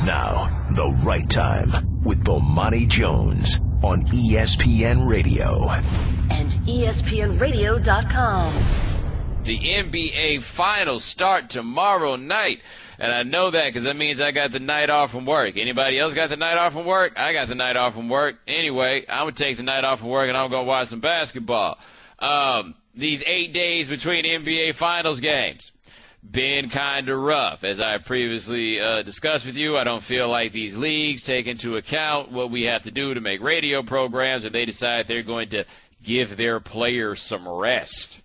Now, the right time with Bomani Jones on ESPN Radio. And ESPNradio.com. The NBA Finals start tomorrow night. And I know that because that means I got the night off from work. Anybody else got the night off from work? I got the night off from work. Anyway, I'm going to take the night off from work and I'm going to watch some basketball. These 8 days between NBA Finals games been kind of rough. As I previously discussed with you, I don't feel like these leagues take into account what we have to do to make radio programs, and they decide they're going to give their players some rest.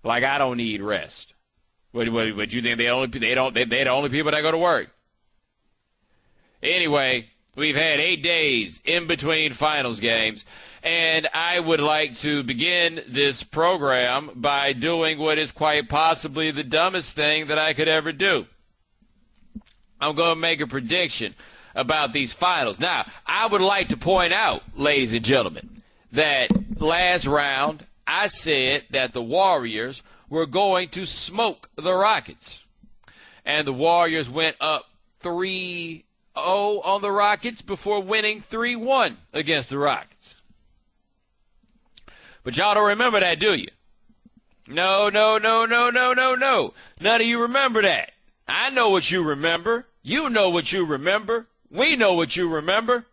Like, I don't need rest. What you think? They're the only people that go to work. Anyway, we've had 8 days in between finals games, and I would like to begin this program by doing what is quite possibly the dumbest thing that I could ever do. I'm going to make a prediction about these finals. Now, I would like to point out, ladies and gentlemen, that last round I said that the Warriors were going to smoke the Rockets. And the Warriors went up 3-0 on the Rockets before winning 3-1 against the Rockets. But y'all don't remember that, do you? No. None of you remember that. I know what you remember. You know what you remember. We know what you remember.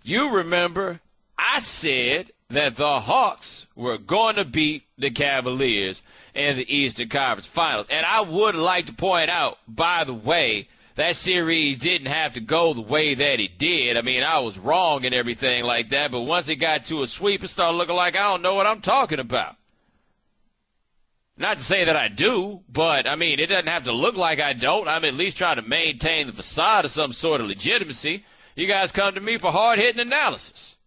You remember I said that the Hawks were going to beat the Cavaliers in the Eastern Conference Finals. And I would like to point out, by the way, that series didn't have to go the way that it did. I mean, I was wrong and everything like that, but once it got to a sweep, it started looking like I don't know what I'm talking about. Not to say that I do, but, I mean, it doesn't have to look like I don't. I'm at least trying to maintain the facade of some sort of legitimacy. You guys come to me for hard-hitting analysis.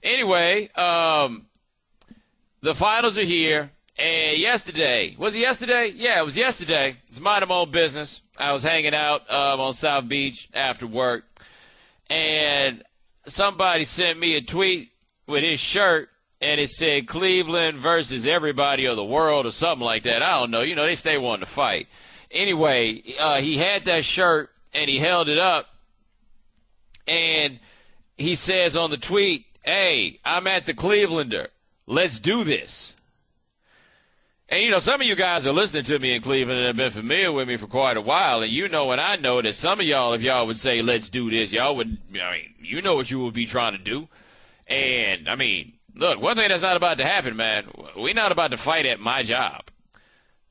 Anyway, the finals are here, and yesterday, was it yesterday? Yeah, it was yesterday. It's minding my own business. I was hanging out on South Beach after work, and somebody sent me a tweet with his shirt, and it said Cleveland versus everybody of the world or something like that. I don't know. You know, they stay wanting to fight. Anyway, he had that shirt, and he held it up, and he says on the tweet, "Hey, I'm at the Clevelander. Let's do this." And, you know, some of you guys are listening to me in Cleveland and have been familiar with me for quite a while, and you know and I know that some of y'all, if y'all would say, "Let's do this," y'all would, I mean, you know what you would be trying to do. And, I mean, look, one thing that's not about to happen, man, we're not about to fight at my job.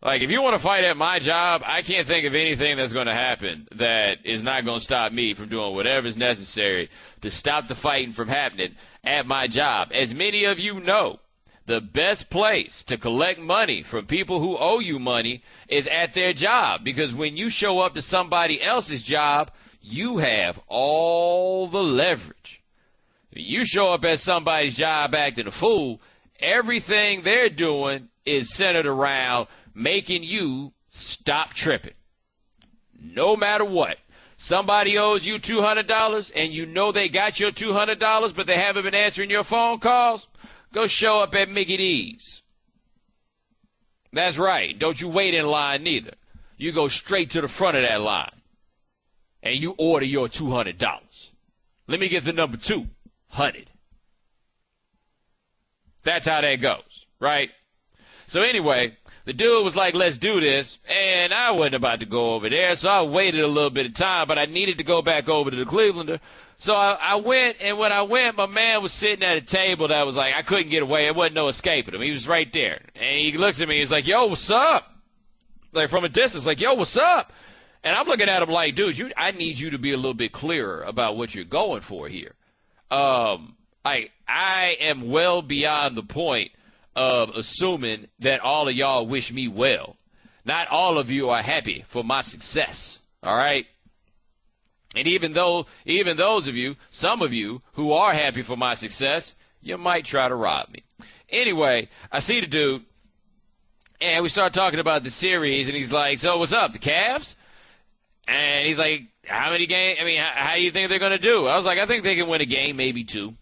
Like, if you want to fight at my job, I can't think of anything that's going to happen that is not going to stop me from doing whatever's necessary to stop the fighting from happening at my job. As many of you know, the best place to collect money from people who owe you money is at their job, because when you show up to somebody else's job, you have all the leverage. You show up at somebody's job acting a fool, everything they're doing is centered around making you stop tripping. No matter what. Somebody owes you $200 and you know they got your $200, but they haven't been answering your phone calls. Go show up at Mickey D's. That's right. Don't you wait in line neither. You go straight to the front of that line and you order your $200. Let me get the number 200. That's how that goes, right? So anyway, the dude was like, "Let's do this," and I wasn't about to go over there, so I waited a little bit of time, but I needed to go back over to the Clevelander. So I went, and when I went, my man was sitting at a table that was like, I couldn't get away. There wasn't no escaping him. He was right there. And he looks at me, he's like, "Yo, what's up?" Like, from a distance, like, "Yo, what's up?" And I'm looking at him like, "Dude, I need you to be a little bit clearer about what you're going for here." I am well beyond the point of assuming that all of y'all wish me well. Not all of you are happy for my success, all right? And even those of you, some of you who are happy for my success, you might try to rob me. Anyway, I see the dude, and we start talking about the series, and he's like, "So what's up, the Cavs?" And he's like, "How many games? I mean, how do you think they're going to do?" I was like, "I think they can win a game, maybe 2.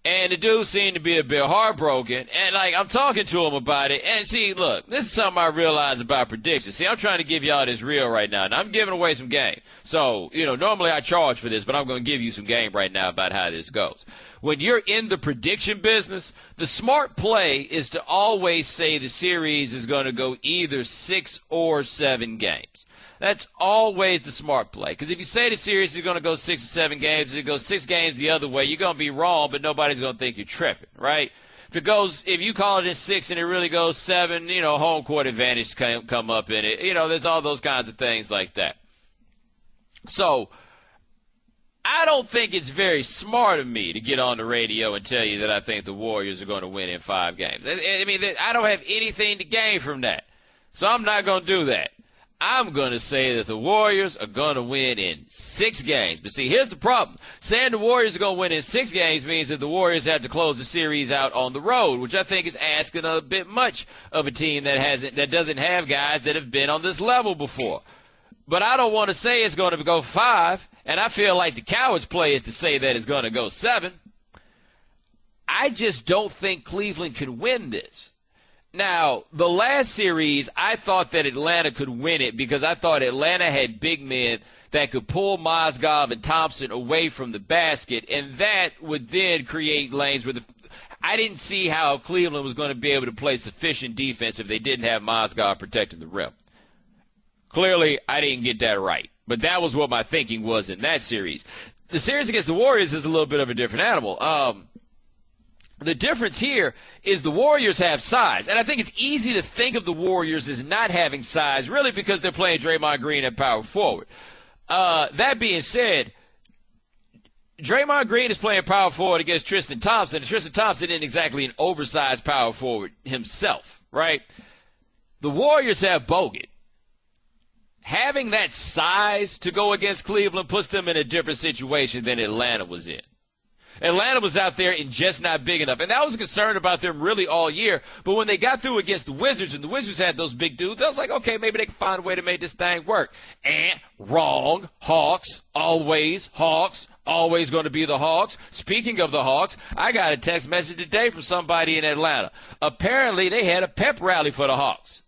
And the dude seemed to be a bit heartbroken. And, like, I'm talking to him about it. And, see, look, this is something I realized about predictions. See, I'm trying to give y'all this real right now. And I'm giving away some game. So, normally I charge for this, but I'm going to give you some game right now about how this goes. When you're in the prediction business, the smart play is to always say the series is going to go either 6 or 7 games. That's always the smart play. Because if you say the series is going to go 6 or 7 games, it goes 6 games the other way, you're going to be wrong, but nobody's going to think you're tripping, right? If you call it in 6 and it really goes 7, home court advantage come up in it. There's all those kinds of things like that. So, I don't think it's very smart of me to get on the radio and tell you that I think the Warriors are going to win in 5 games. I mean, I don't have anything to gain from that. So I'm not going to do that. I'm going to say that the Warriors are going to win in 6 games. But see, here's the problem. Saying the Warriors are going to win in 6 games means that the Warriors have to close the series out on the road, which I think is asking a bit much of a team that doesn't have guys that have been on this level before. But I don't want to say it's going to go 5, and I feel like the coward's play is to say that it's going to go 7. I just don't think Cleveland can win this. Now, the last series, I thought that Atlanta could win it because I thought Atlanta had big men that could pull Mozgov and Thompson away from the basket, and that would then create lanes where I didn't see how Cleveland was going to be able to play sufficient defense if they didn't have Mozgov protecting the rim. Clearly, I didn't get that right, but that was what my thinking was in that series. The series against the Warriors is a little bit of a different animal. The difference here is the Warriors have size, and I think it's easy to think of the Warriors as not having size, really because they're playing Draymond Green at power forward. That being said, Draymond Green is playing power forward against Tristan Thompson, and Tristan Thompson isn't exactly an oversized power forward himself, right? The Warriors have Bogut. Having that size to go against Cleveland puts them in a different situation than Atlanta was in. Atlanta was out there and just not big enough. And that was a concern about them really all year. But when they got through against the Wizards, and the Wizards had those big dudes, I was like, okay, maybe they can find a way to make this thing work. And wrong. Hawks, always going to be the Hawks. Speaking of the Hawks, I got a text message today from somebody in Atlanta. Apparently, they had a pep rally for the Hawks.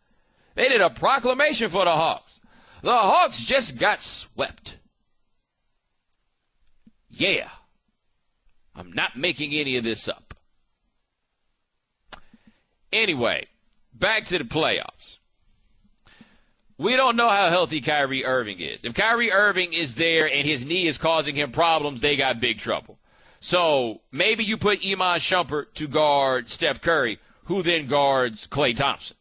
They did a proclamation for the Hawks. The Hawks just got swept. Yeah. I'm not making any of this up. Anyway, back to the playoffs. We don't know how healthy Kyrie Irving is. If Kyrie Irving is there and his knee is causing him problems, they got big trouble. So maybe you put Iman Shumpert to guard Steph Curry, who then guards Klay Thompson.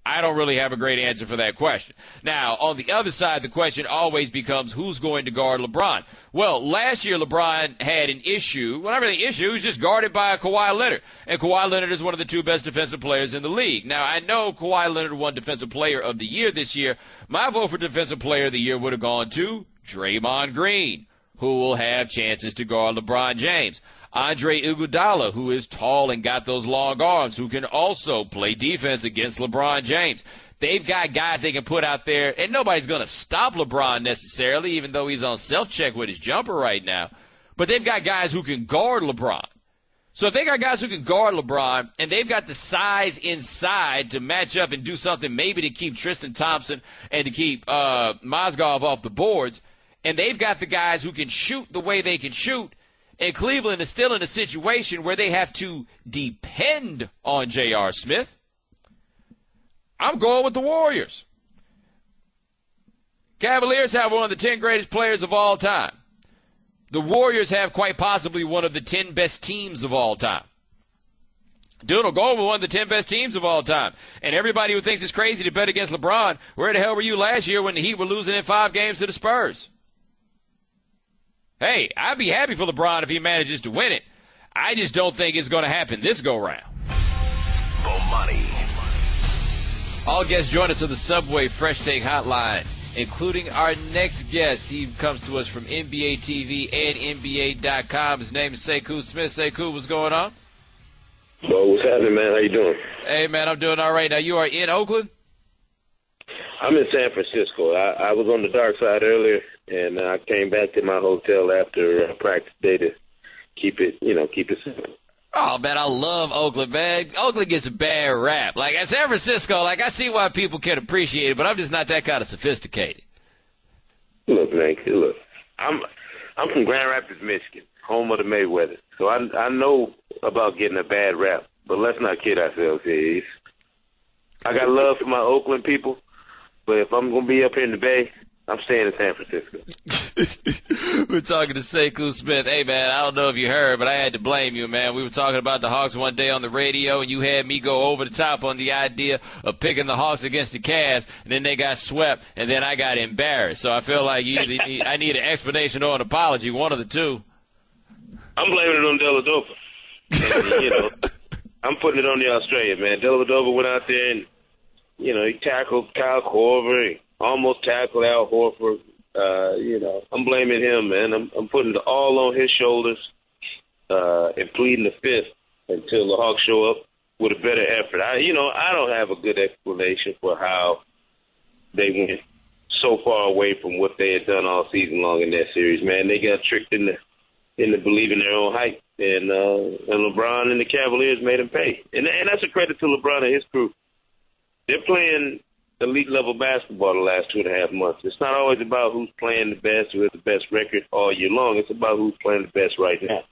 I don't really have a great answer for that question. Now, on the other side, the question always becomes who's going to guard LeBron. Well, last year LeBron had an issue. Well, not really an issue. He was just guarded by Kawhi Leonard. And Kawhi Leonard is one of the 2 best defensive players in the league. Now, I know Kawhi Leonard won Defensive Player of the Year this year. My vote for Defensive Player of the Year would have gone to Draymond Green, who will have chances to guard LeBron James. Andre Iguodala, who is tall and got those long arms, who can also play defense against LeBron James. They've got guys they can put out there, and nobody's going to stop LeBron necessarily, even though he's on self-check with his jumper right now. But they've got guys who can guard LeBron. So if they got guys who can guard LeBron, and they've got the size inside to match up and do something maybe to keep Tristan Thompson and to keep Mozgov off the boards, and they've got the guys who can shoot the way they can shoot, and Cleveland is still in a situation where they have to depend on J.R. Smith, I'm going with the Warriors. Cavaliers have one of the 10 greatest players of all time. The Warriors have quite possibly one of the 10 best teams of all time. Dude will go with one of the 10 best teams of all time. And everybody who thinks it's crazy to bet against LeBron, where the hell were you last year when the Heat were losing in 5 games to the Spurs? Hey, I'd be happy for LeBron if he manages to win it. I just don't think it's going to happen this go-round. Bomani. All guests join us on the Subway Fresh Take Hotline, including our next guest. He comes to us from NBA TV and NBA.com. His name is Sekou Smith. Sekou, what's going on? Well, what's happening, man? How you doing? Hey, man, I'm doing all right. Now, you are in Oakland? I'm in San Francisco. I was on the dark side earlier, and I came back to my hotel after practice day to keep it simple. Oh, man, I love Oakland, man. Oakland gets a bad rap. Like, at San Francisco, like, I see why people can appreciate it, but I'm just not that kind of sophisticated. Look, man, look. I'm from Grand Rapids, Michigan, home of the Mayweather. So I know about getting a bad rap, but let's not kid ourselves here. I got love for my Oakland people, but if I'm going to be up here in the Bay, I'm staying in San Francisco. We're talking to Sekou Smith. Hey, man, I don't know if you heard, but I had to blame you, man. We were talking about the Hawks one day on the radio, and you had me go over the top on the idea of picking the Hawks against the Cavs, and then they got swept, and then I got embarrassed. So I feel like I need an explanation or an apology, one of the two. I'm blaming it on Dellavedova. I'm putting it on the Australian, man. Dellavedova went out there and, he tackled Kyle Korver. He almost tackled Al Horford. I'm blaming him, man. I'm putting it all on his shoulders and pleading the fifth until the Hawks show up with a better effort. I don't have a good explanation for how they went so far away from what they had done all season long in that series, man. They got tricked into believing their own hype, and LeBron and the Cavaliers made them pay. And that's a credit to LeBron and his crew. They're playing elite-level basketball the last 2.5 months. It's not always about who's playing the best, who has the best record all year long. It's about who's playing the best right now.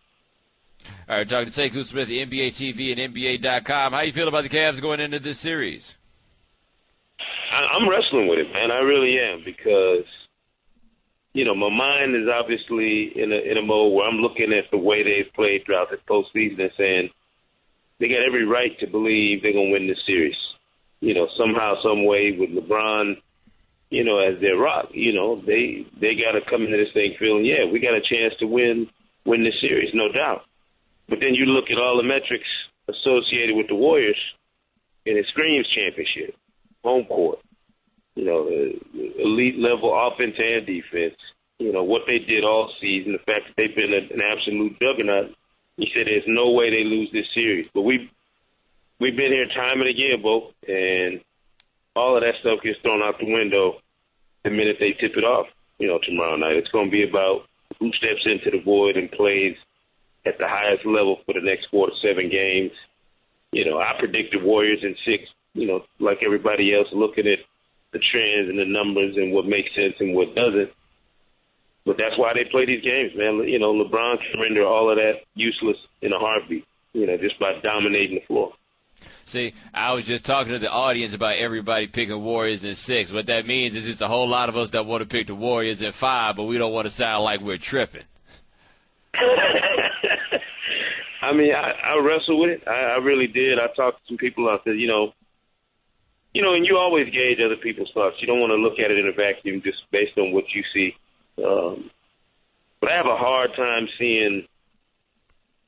All right, talking to Sekou Smith, the NBA TV and NBA.com. How you feel about the Cavs going into this series? I'm wrestling with it, man. I really am, because my mind is obviously in a mode where I'm looking at the way they've played throughout the postseason and saying they got every right to believe they're going to win this series. Somehow, some way, with LeBron, as their rock, they got to come into this thing feeling, yeah, we got a chance to win this series, no doubt. But then you look at all the metrics associated with the Warriors, and it screams championship, home court, elite level offense and defense. What they did all season, the fact that they've been an absolute juggernaut. He said there's no way they lose this series. But we've been here time and again, Bo, and all of that stuff gets thrown out the window the minute they tip it off, tomorrow night. It's going to be about who steps into the void and plays at the highest level for the next 4 to 7 games. I predicted Warriors in 6, like everybody else, looking at the trends and the numbers and what makes sense and what doesn't. But that's why they play these games, man. LeBron can render all of that useless in a heartbeat, just by dominating the floor. See, I was just talking to the audience about everybody picking Warriors in 6. What that means is it's a whole lot of us that want to pick the Warriors in 5, but we don't want to sound like we're tripping. I mean, I wrestled with it. I really did. I talked to some people out there, and you always gauge other people's thoughts. You don't want to look at it in a vacuum just based on what you see. But I have a hard time seeing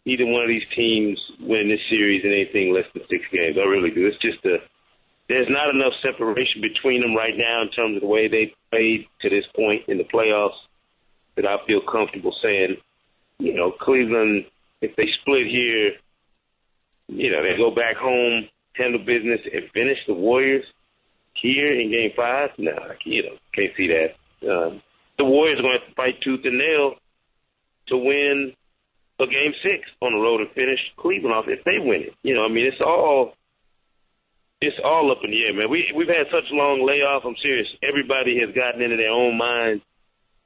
either one of these teams win this series in anything less than 6 games. I really do. It's just there's not enough separation between them right now in terms of the way they played to this point in the playoffs that I feel comfortable saying, Cleveland, if they split here, they go back home, handle business, and finish the Warriors here in Game 5. No, can't see that. The Warriors are going to have to fight tooth and nail to win a Game 6 on the road and finish Cleveland off if they win it. It's all up in the air, man. We've had such a long layoff. I'm serious. Everybody has gotten into their own mind,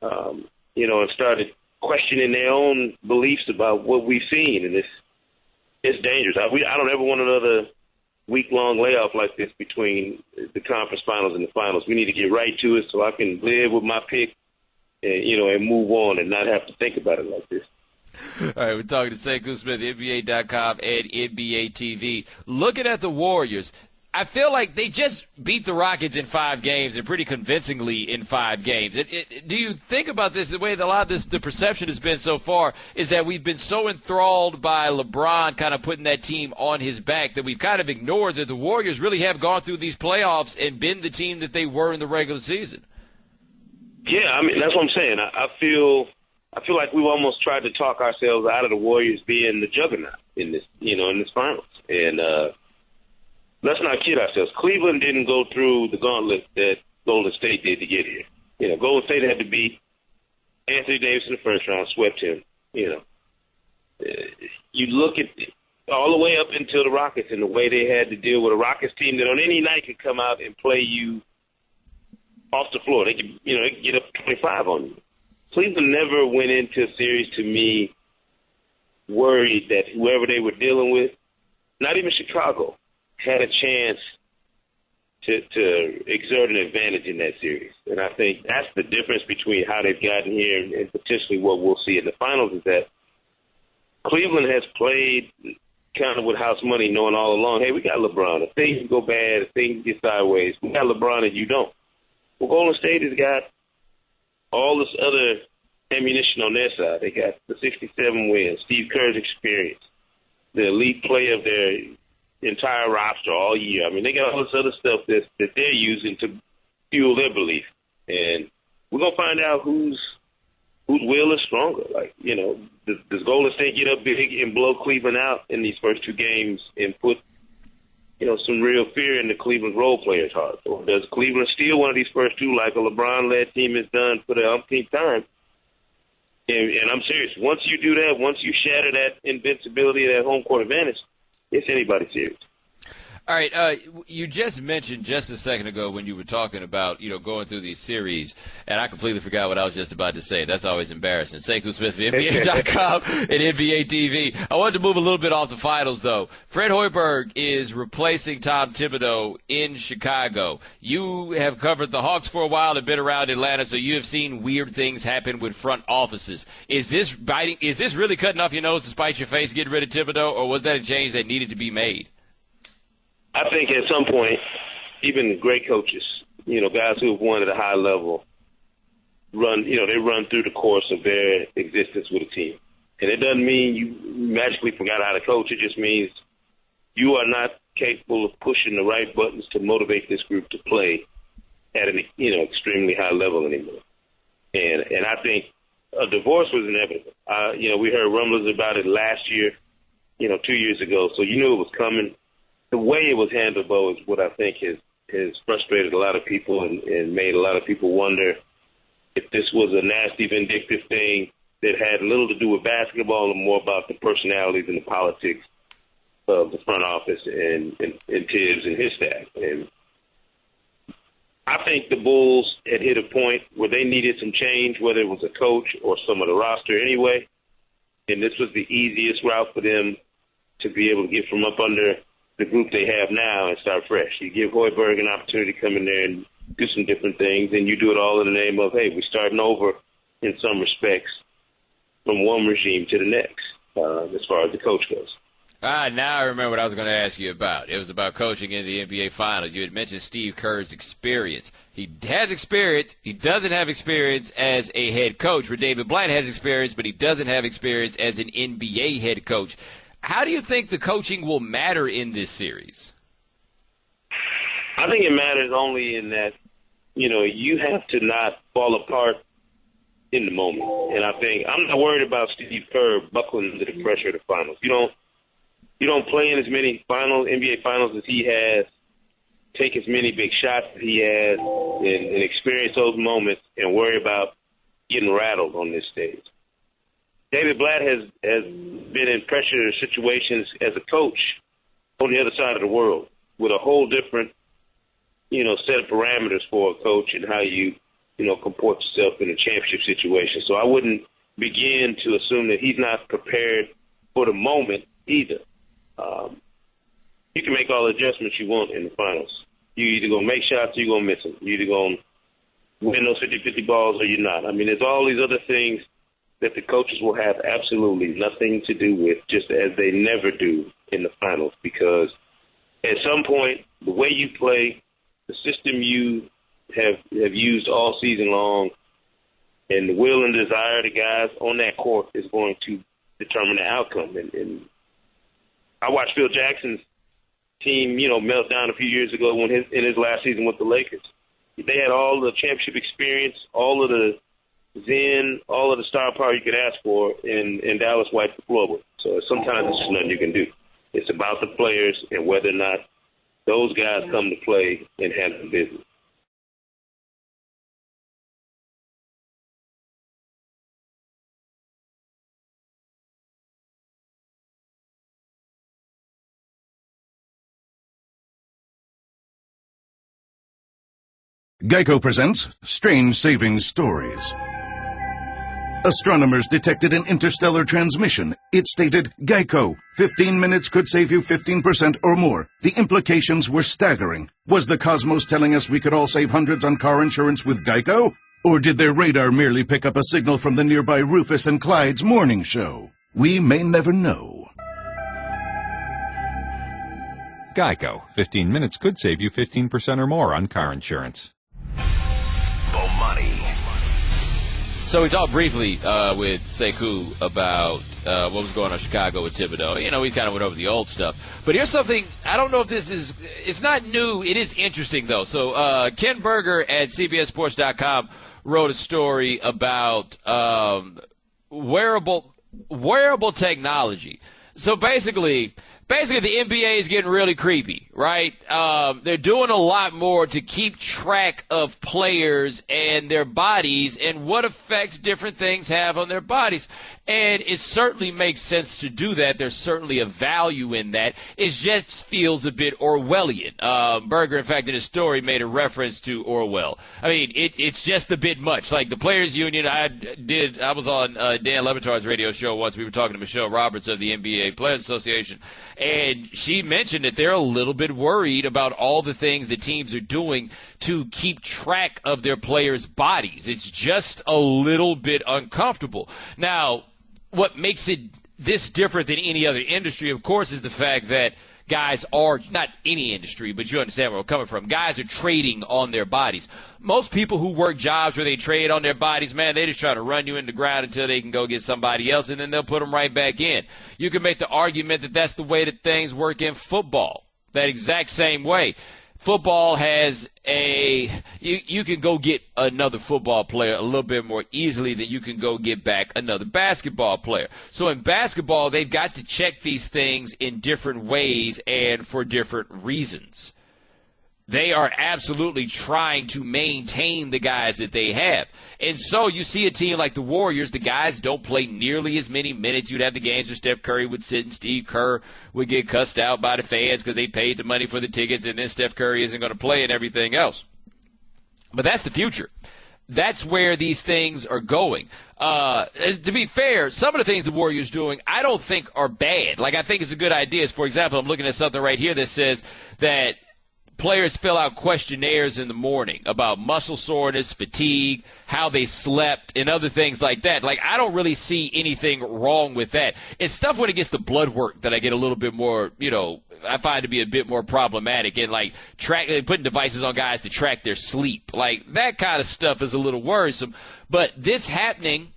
and started questioning their own beliefs about what we've seen, and it's dangerous. I don't ever want another week-long layoff like this between the conference finals and the finals. We need to get right to it so I can live with my pick and move on and not have to think about it like this. All right, we're talking to Sekou Smith, NBA.com and NBA TV. Looking at the Warriors, I feel like they just beat the Rockets in 5 games and pretty convincingly in 5 games. Do you think about this, the way that a lot of the perception has been so far is that we've been so enthralled by LeBron kind of putting that team on his back that we've kind of ignored that the Warriors really have gone through these playoffs and been the team that they were in the regular season? Yeah, that's what I'm saying. I feel like we've almost tried to talk ourselves out of the Warriors being the juggernaut in this, in this finals. And let's not kid ourselves. Cleveland didn't go through the gauntlet that Golden State did to get here. Golden State had to beat Anthony Davis in the first round, swept him. You look at all the way up until the Rockets and the way they had to deal with a Rockets team that on any night could come out and play you off the floor. They could, they could get up 25 on you. Cleveland never went into a series, to me, worried that whoever they were dealing with, not even Chicago, had a chance to exert an advantage in that series. And I think that's the difference between how they've gotten here and potentially what we'll see in the finals, is that Cleveland has played kind of with house money, knowing all along, hey, we got LeBron. If things go bad, if things get sideways, we got LeBron and you don't. Well, Golden State has got all this other ammunition on their side. They got the 67 wins, Steve Kerr's experience, the elite play of their entire roster all year. I mean, they got all this other stuff that they're using to fuel their belief. And we're going to find out whose will is stronger. Like, does Golden State get up big and blow Cleveland out in these first two games and put, some real fear in the Cleveland role players' hearts? Or does Cleveland steal one of these first two like a LeBron-led team has done for the umpteenth time? And I'm serious. Once you do that, once you shatter that invincibility, that home court advantage, it's anybody's series. All right, you just mentioned just a second ago when you were talking about, going through these series, and I completely forgot what I was just about to say. That's always embarrassing. Sekou Smith of NBA.com and NBA TV. I wanted to move a little bit off the finals, though. Fred Hoiberg is replacing Tom Thibodeau in Chicago. You have covered the Hawks for a while and been around Atlanta, so you have seen weird things happen with front offices. Is this really cutting off your nose to spite your face, getting rid of Thibodeau, or was that a change that needed to be made? I think at some point, even great coaches, guys who have won at a high level, they run through the course of their existence with a team. And it doesn't mean you magically forgot how to coach. It just means you are not capable of pushing the right buttons to motivate this group to play at an extremely high level anymore. And I think a divorce was inevitable. We heard rumblings about it last year, 2 years ago, so you knew it was coming. The way it was handled, though, is what I think has frustrated a lot of people and made a lot of people wonder if this was a nasty, vindictive thing that had little to do with basketball and more about the personalities and the politics of the front office and Tibbs and his staff. And I think the Bulls had hit a point where they needed some change, whether it was a coach or some of the roster anyway, and this was the easiest route for them to be able to get from up under the group they have now and start fresh. You give Hoiberg an opportunity to come in there and do some different things, and you do it all in the name of, hey, we're starting over in some respects from one regime to the next, as far as the coach goes. Now I remember what I was going to ask you about. It was about coaching in the NBA Finals. You had mentioned Steve Kerr's experience. He has experience. He doesn't have experience as a head coach, where David Blatt has experience, but he doesn't have experience as an NBA head coach. How do you think the coaching will matter in this series? I think it matters only in that, you have to not fall apart in the moment. And I think I'm not worried about Steve Kerr buckling under the pressure of the finals. You don't play in as many NBA finals as he has, take as many big shots as he has, and experience those moments and worry about getting rattled on this stage. David Blatt has been in pressure situations as a coach on the other side of the world with a whole different, set of parameters for a coach and how you, comport yourself in a championship situation. So I wouldn't begin to assume that he's not prepared for the moment either. You can make all the adjustments you want in the finals. You're either going to make shots or you're going to miss them. You're either going to win those 50-50 balls or you're not. I mean, there's all these other things that the coaches will have absolutely nothing to do with, just as they never do in the finals, because at some point, the way you play, the system you have used all season long, and the will and desire of the guys on that court is going to determine the outcome. And I watched Phil Jackson's team, melt down a few years ago in his last season with the Lakers. They had all the championship experience, all of the zen, all of the star power you could ask for, and Dallas wiped the floor with. So sometimes it's just nothing you can do. It's about the players and whether or not those guys come to play and handle business. Geico presents Strange Savings Stories. Astronomers detected an interstellar transmission. It stated, Geico, 15 minutes could save you 15% or more. The implications were staggering. Was the cosmos telling us we could all save hundreds on car insurance with Geico? Or did their radar merely pick up a signal from the nearby Rufus and Clyde's morning show? We may never know. Geico. 15 minutes could save you 15% or more on car insurance. Bomani. So we talked briefly with Sekou about what was going on in Chicago with Thibodeau. You know, we kind of went over the old stuff. But here's something, I don't know if this is, it's not new. It is interesting, though. So Ken Berger at CBSSports.com wrote a story about wearable technology. So basically the NBA is getting really creepy, right? They're doing a lot more to keep track of players and their bodies and what effects different things have on their bodies. And it certainly makes sense to do that. There's certainly a value in that. It just feels a bit Orwellian. Berger, in fact, in his story made a reference to Orwell. I mean, it's just a bit much. Like the Players Union, I was on Dan Levitar's radio show once. We were talking to Michelle Roberts of the NBA Players Association. And she mentioned that they're a little bit worried about all the things that teams are doing to keep track of their players' bodies. It's just a little bit uncomfortable. Now, what makes it this different than any other industry, of course, is the fact that guys are, not any industry, but you understand where I'm coming from, guys are trading on their bodies. Most people who work jobs where they trade on their bodies, man, they just try to run you in the ground until they can go get somebody else, and then they'll put them right back in. You can make the argument that that's the way that things work in football, that exact same way. Football has you can go get another football player a little bit more easily than you can go get back another basketball player. So in basketball, they've got to check these things in different ways and for different reasons. They are absolutely trying to maintain the guys that they have. And so you see a team like the Warriors, the guys don't play nearly as many minutes. You'd have the games where Steph Curry would sit and Steve Kerr would get cussed out by the fans because they paid the money for the tickets, and then Steph Curry isn't going to play and everything else. But that's the future. That's where these things are going. To be fair, some of the things the Warriors are doing I don't think are bad. Like, I think it's a good idea. For example, I'm looking at something right here that says that players fill out questionnaires in the morning about muscle soreness, fatigue, how they slept, and other things like that. Like, I don't really see anything wrong with that. It's stuff when it gets to blood work that I get a little bit more, I find to be a bit more problematic. And, like, putting devices on guys to track their sleep. Like, that kind of stuff is a little worrisome. But this happening,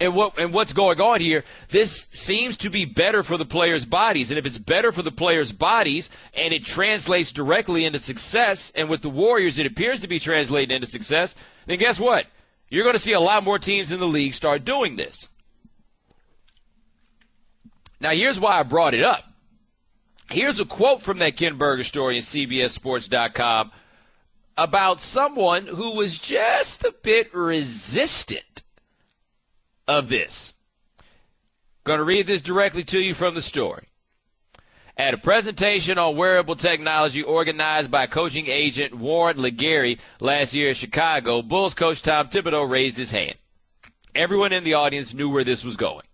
and what's going on here, this seems to be better for the players' bodies. And if it's better for the players' bodies and it translates directly into success, and with the Warriors it appears to be translating into success, then guess what? You're going to see a lot more teams in the league start doing this. Now, here's why I brought it up. Here's a quote from that Ken Berger story in CBSSports.com about someone who was just a bit resistant of this. Going to read this directly to you from the story. At a presentation on wearable technology organized by coaching agent Warren Legary last year in Chicago, Bulls coach Tom Thibodeau raised his hand. Everyone in the audience knew where this was going.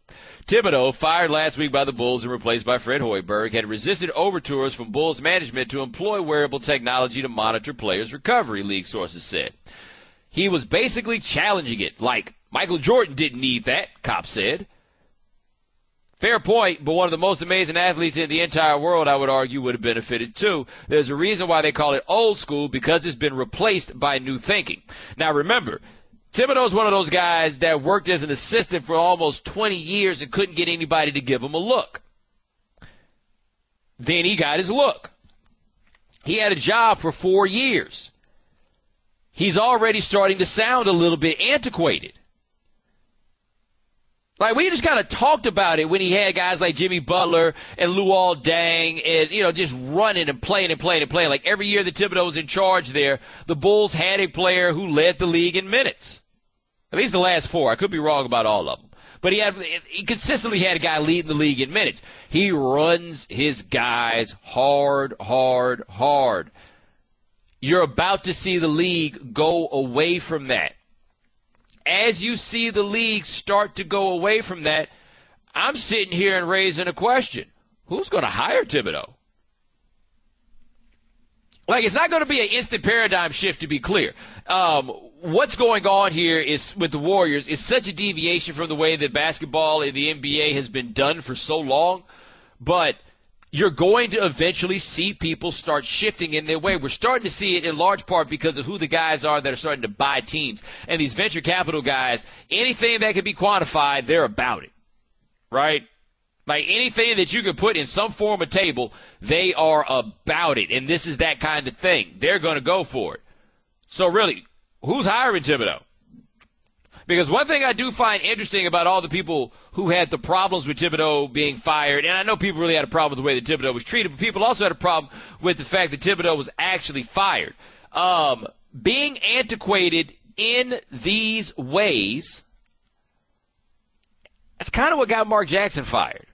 Thibodeau, fired last week by the Bulls and replaced by Fred Hoiberg, had resisted overtures from Bulls management to employ wearable technology to monitor players' recovery, league sources said. He was basically challenging it, like Michael Jordan didn't need that, cops said. Fair point, but one of the most amazing athletes in the entire world, I would argue, would have benefited too. There's a reason why they call it old school, because it's been replaced by new thinking. Now remember, Thibodeau's one of those guys that worked as an assistant for almost 20 years and couldn't get anybody to give him a look. Then he got his look. He had a job for 4 years. He's already starting to sound a little bit antiquated. Like, we just kind of talked about it when he had guys like Jimmy Butler and Luol Deng and, just running and playing and playing and playing. Like, every year that Thibodeau was in charge there, the Bulls had a player who led the league in minutes. At least the last 4. I could be wrong about all of them. But he consistently had a guy leading the league in minutes. He runs his guys hard, hard, hard. you're about to see the league go away from that. As you see the league start to go away from that, I'm sitting here and raising a question. Who's going to hire Thibodeau? Like, it's not going to be an instant paradigm shift, to be clear. What's going on here is with the Warriors is such a deviation from the way that basketball in the NBA has been done for so long. But you're going to eventually see people start shifting in their way. We're starting to see it in large part because of who the guys are that are starting to buy teams. And these venture capital guys, anything that can be quantified, they're about it, right? Like anything that you can put in some form of table, they are about it. And this is that kind of thing. They're going to go for it. So really, who's hiring Thibodeau? Because one thing I do find interesting about all the people who had the problems with Thibodeau being fired, and I know people really had a problem with the way that Thibodeau was treated, but people also had a problem with the fact that Thibodeau was actually fired. Being antiquated in these ways, that's kind of what got Mark Jackson fired.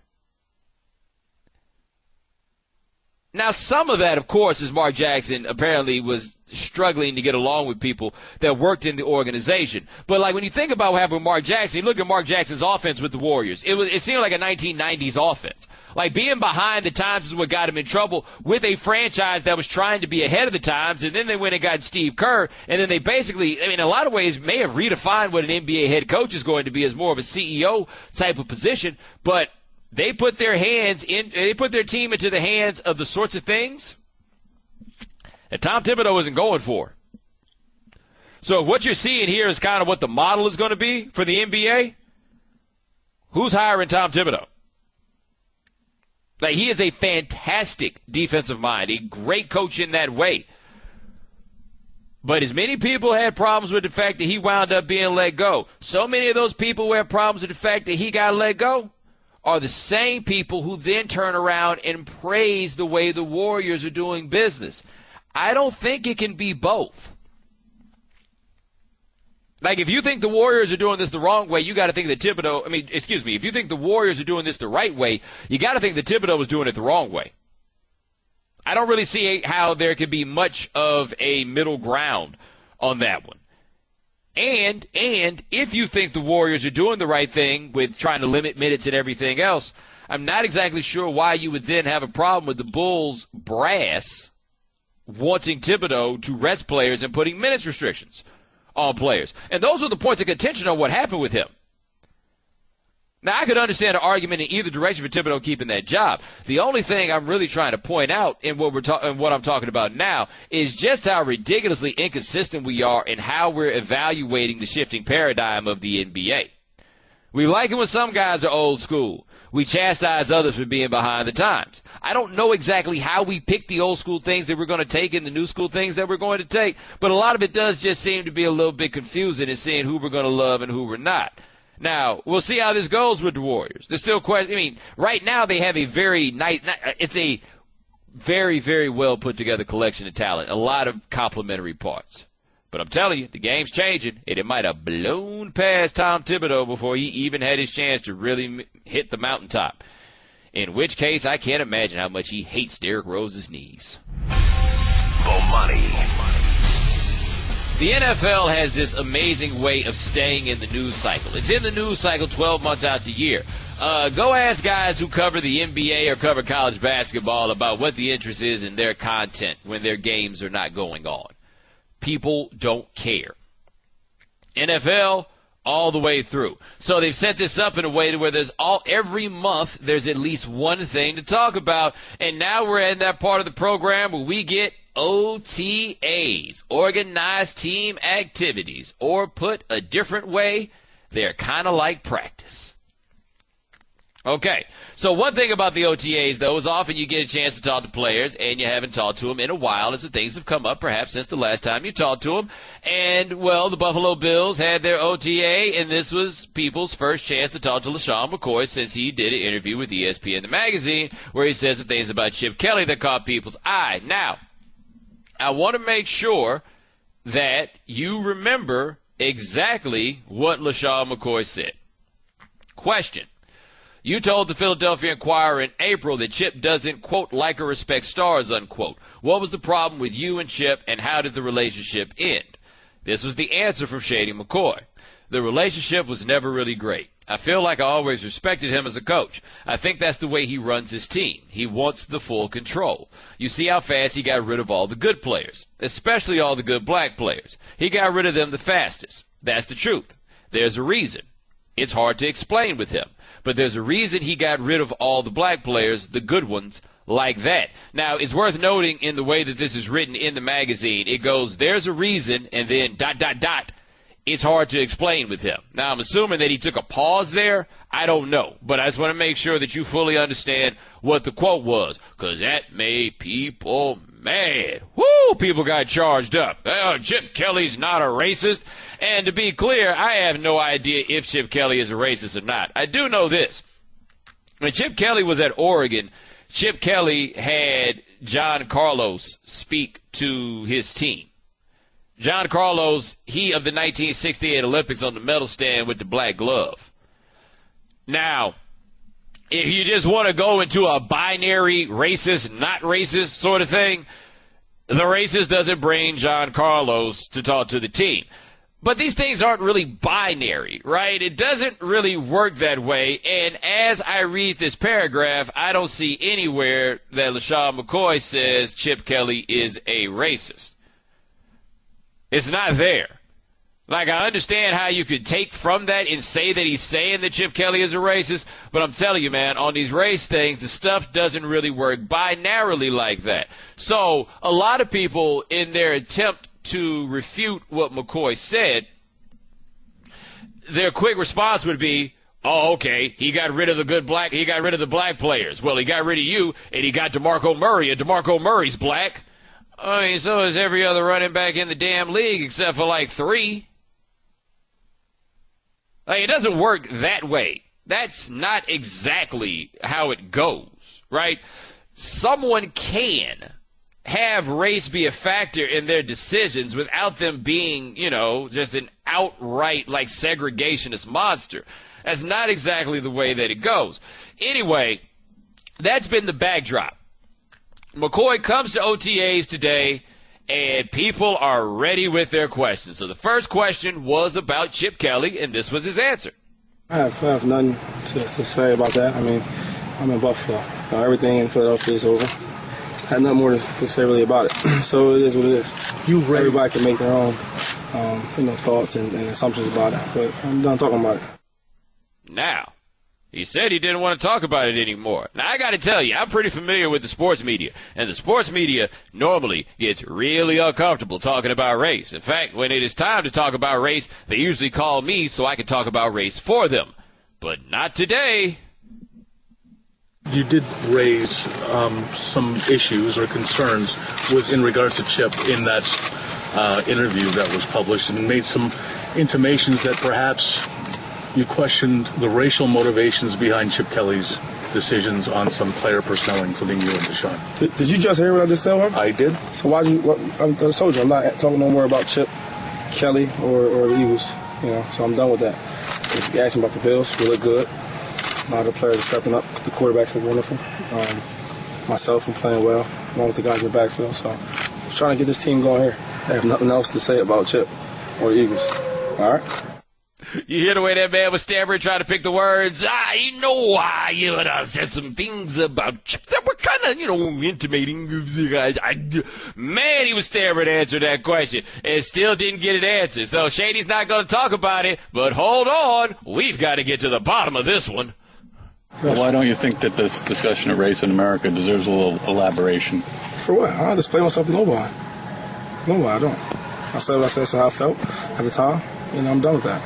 Now, some of that, of course, is Mark Jackson apparently was struggling to get along with people that worked in the organization. But, like, when you think about what happened with Mark Jackson, you look at Mark Jackson's offense with the Warriors. It seemed like a 1990s offense. Like, being behind the times is what got him in trouble with a franchise that was trying to be ahead of the times, and then they went and got Steve Kerr, and then they basically, I mean, in a lot of ways, may have redefined what an NBA head coach is going to be as more of a CEO type of position, but they put their team into the hands of the sorts of things that Tom Thibodeau isn't going for. So if what you're seeing here is kind of what the model is going to be for the NBA, who's hiring Tom Thibodeau? Like, he is a fantastic defensive mind, a great coach in that way. But as many people had problems with the fact that he wound up being let go, so many of those people who had problems with the fact that he got let go are the same people who then turn around and praise the way the Warriors are doing business. I don't think it can be both. Like, if you think the Warriors are doing this the wrong way, you got to think that if you think the Warriors are doing this the right way, you got to think that Thibodeau was doing it the wrong way. I don't really see how there could be much of a middle ground on that one. And if you think the Warriors are doing the right thing with trying to limit minutes and everything else, I'm not exactly sure why you would then have a problem with the Bulls brass wanting Thibodeau to rest players and putting minutes restrictions on players. And those are the points of contention on what happened with him. Now, I could understand an argument in either direction for Thibodeau keeping that job. The only thing I'm really trying to point out in what I'm talking about now is just how ridiculously inconsistent we are in how we're evaluating the shifting paradigm of the NBA. We like it when some guys are old school. We chastise others for being behind the times. I don't know exactly how we pick the old school things that we're going to take and the new school things that we're going to take, but a lot of it does just seem to be a little bit confusing in seeing who we're going to love and who we're not. Now, we'll see how this goes with the Warriors. There's still questions. I mean, right now they have a very nice, it's a very, very well put together collection of talent. A lot of complementary parts. But I'm telling you, the game's changing, and it might have blown past Tom Thibodeau before he even had his chance to really hit the mountaintop. In which case, I can't imagine how much he hates Derrick Rose's knees. Bomani. The NFL has this amazing way of staying in the news cycle. It's in the news cycle 12 months out the year. Go ask guys who cover the NBA or cover college basketball about what the interest is in their content when their games are not going on. People don't care. NFL, all the way through. So they've set this up in a way to where every month there's at least one thing to talk about. And now we're in that part of the program where we get OTAs, organized team activities, or put a different way, they're kind of like practice. Okay, so one thing about the OTAs, though, is often you get a chance to talk to players, and you haven't talked to them in a while, as the things have come up, perhaps since the last time you talked to them. And, well, the Buffalo Bills had their OTA, and this was people's first chance to talk to LeSean McCoy since he did an interview with ESPN, the magazine, where he says some things about Chip Kelly that caught people's eye. Now, I want to make sure that you remember exactly what LeSean McCoy said. Question. You told the Philadelphia Inquirer in April that Chip doesn't, quote, like or respect stars, unquote. What was the problem with you and Chip, and how did the relationship end? This was the answer from Shady McCoy. The relationship was never really great. I feel like I always respected him as a coach. I think that's the way he runs his team. He wants the full control. You see how fast he got rid of all the good players, especially all the good black players. He got rid of them the fastest. That's the truth. There's a reason. It's hard to explain with him, but there's a reason he got rid of all the black players, the good ones, like that. Now, it's worth noting in the way that this is written in the magazine, it goes, there's a reason, and then ... It's hard to explain with him. Now, I'm assuming that he took a pause there. I don't know. But I just want to make sure that you fully understand what the quote was, because that made people mad. Woo! People got charged up. Oh, Chip Kelly's not a racist. And to be clear, I have no idea if Chip Kelly is a racist or not. I do know this. When Chip Kelly was at Oregon, Chip Kelly had John Carlos speak to his team. John Carlos, he of the 1968 Olympics on the medal stand with the black glove. Now, if you just want to go into a binary racist, not racist sort of thing, the racist doesn't bring John Carlos to talk to the team. But these things aren't really binary, right? It doesn't really work that way. And as I read this paragraph, I don't see anywhere that LeSean McCoy says Chip Kelly is a racist. It's not there. Like, I understand how you could take from that and say that he's saying that Chip Kelly is a racist, but I'm telling you, man, on these race things, the stuff doesn't really work binarily like that. So a lot of people, in their attempt to refute what McCoy said, their quick response would be, oh, okay, he got rid of the black players. Well, he got rid of you, and he got DeMarco Murray, and DeMarco Murray's black. I mean, so is every other running back in the damn league except for like 3. Like, it doesn't work that way. That's not exactly how it goes, right? Someone can have race be a factor in their decisions without them being, just an outright, like, segregationist monster. That's not exactly the way that it goes. Anyway, that's been the backdrop. McCoy comes to OTAs today, and people are ready with their questions. So the first question was about Chip Kelly, and this was his answer. I have nothing to say about that. I mean, I'm in Buffalo. Everything in Philadelphia is over. I had nothing more to say really about it. So it is what it is. Everybody can make their own, thoughts and assumptions about it. But I'm done talking about it. Now, he said he didn't want to talk about it anymore. Now, I got to tell you, I'm pretty familiar with the sports media, and the sports media normally gets really uncomfortable talking about race. In fact, when it is time to talk about race, they usually call me so I can talk about race for them. But not today. You did raise some issues or concerns in regards to Chip in that interview that was published, and made some intimations that perhaps you questioned the racial motivations behind Chip Kelly's decisions on some player personnel, including you and Deshaun. Did you just hear what I just said, Mark? I did. So I just told you, I'm not talking no more about Chip Kelly or the Eagles. So I'm done with that. If you ask me about the Bills, we look good. A lot of the players are stepping up. The quarterbacks look wonderful. Myself, I'm playing well, along with the guys in the backfield. So I'm trying to get this team going here. I have nothing else to say about Chip or the Eagles. All right? You hear the way that man was stammering, trying to pick the words. I said some things about Chip that were kind of, intimating. Man, he was stammering to answer that question and still didn't get it answered. So Shady's not going to talk about it, but hold on. We've got to get to the bottom of this one. Well, why don't you think that this discussion of race in America deserves a little elaboration? For what? I don't display myself to nobody. No, I don't. I said what I said, so how I felt at the time, and I'm done with that.